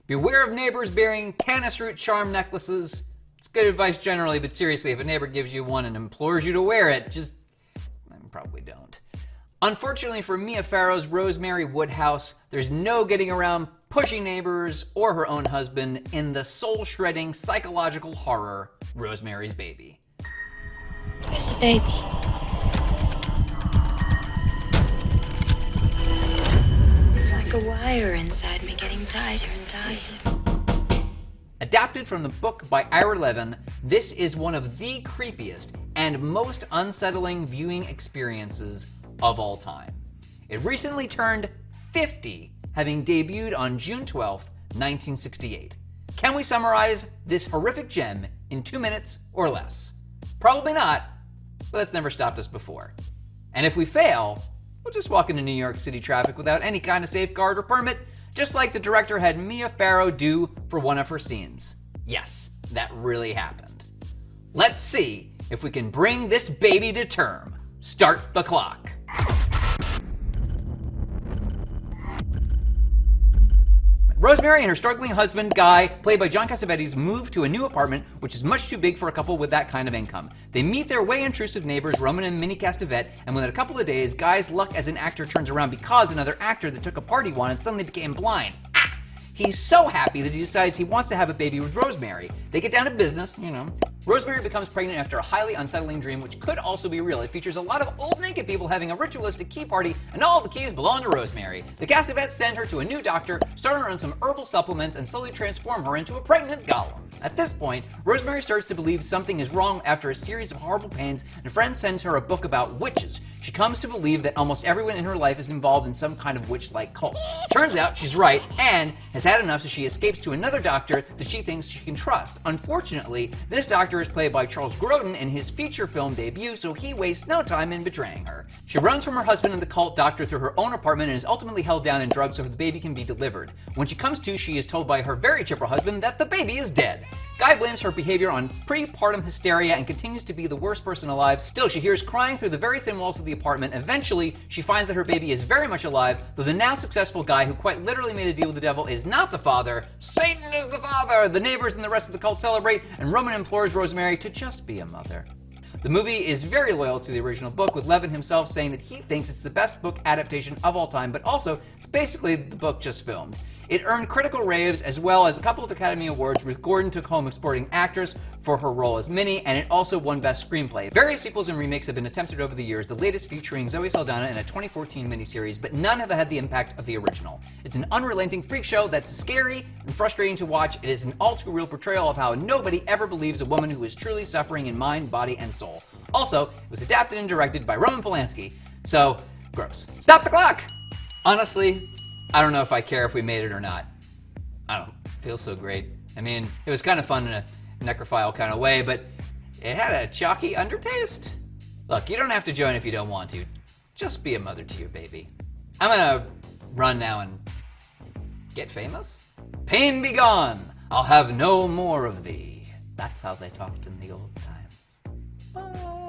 Beware of neighbors bearing tannis root charm necklaces. It's good advice generally, but seriously, if a neighbor gives you one and implores you to wear it, just probably don't. Unfortunately for Mia Farrow's Rosemary Woodhouse, there's no getting around pushy neighbors or her own husband in the soul-shredding psychological horror, Rosemary's Baby. Where's the baby? It's like a wire inside me getting tighter and tighter. Adapted from the book by Ira Levin, this is one of the creepiest and most unsettling viewing experiences of all time. It recently turned 50, having debuted on June 12th, 1968. Can we summarize this horrific gem in 2 minutes or less? Probably not, but that's never stopped us before. And if we fail, we'll just walk into New York City traffic without any kind of safeguard or permit, just like the director had Mia Farrow do for one of her scenes. Yes, that really happened. Let's see if we can bring this baby to term. Start the clock. Rosemary and her struggling husband, Guy, played by John Cassavetes, move to a new apartment, which is much too big for a couple with that kind of income. They meet their way intrusive neighbors, Roman and Minnie Cassavetes, and within a couple of days, Guy's luck as an actor turns around because another actor that took a part he wanted suddenly became blind. He's so happy that he decides he wants to have a baby with Rosemary. They get down to business, Rosemary becomes pregnant after a highly unsettling dream, which could also be real. It features a lot of old naked people having a ritualistic key party, and all the keys belong to Rosemary. The Cassavetes send her to a new doctor, start her on some herbal supplements, and slowly transform her into a pregnant golem. At this point, Rosemary starts to believe something is wrong after a series of horrible pains, and a friend sends her a book about witches. She comes to believe that almost everyone in her life is involved in some kind of witch-like cult. Turns out she's right, and has had enough, so she escapes to another doctor that she thinks she can trust. Unfortunately, this doctor is played by Charles Grodin in his feature film debut, so he wastes no time in betraying her. She runs from her husband and the cult doctor through her own apartment and is ultimately held down in drugs so the baby can be delivered. When she comes to, she is told by her very chipper husband that the baby is dead. Guy blames her behavior on prepartum hysteria and continues to be the worst person alive. Still, she hears crying through the very thin walls of the apartment. Eventually, she finds that her baby is very much alive, though the now successful Guy, who quite literally made a deal with the devil, is not the father. Satan is the father! The neighbors and the rest of the cult celebrate, and Roman implores Rosemary to just be a mother. The movie is very loyal to the original book, with Levin himself saying that he thinks it's the best book adaptation of all time, but also it's basically the book just filmed. It earned critical raves as well as a couple of Academy Awards. Ruth Gordon took home Supporting Actress for her role as Minnie, and it also won Best Screenplay. Various sequels and remakes have been attempted over the years, the latest featuring Zoe Saldana in a 2014 miniseries, but none have had the impact of the original. It's an unrelenting freak show that's scary and frustrating to watch. It is an all-too-real portrayal of how nobody ever believes a woman who is truly suffering in mind, body, and soul. Also, it was adapted and directed by Roman Polanski, so gross. Stop the clock! Honestly, I don't know if I care if we made it or not. I don't feel so great. I mean, it was kind of fun in a necrophile kind of way, but it had a chalky undertaste. Look, you don't have to join if you don't want to. Just be a mother to your baby. I'm gonna run now and get famous. Pain be gone, I'll have no more of thee. That's how they talked in the old times. Bye.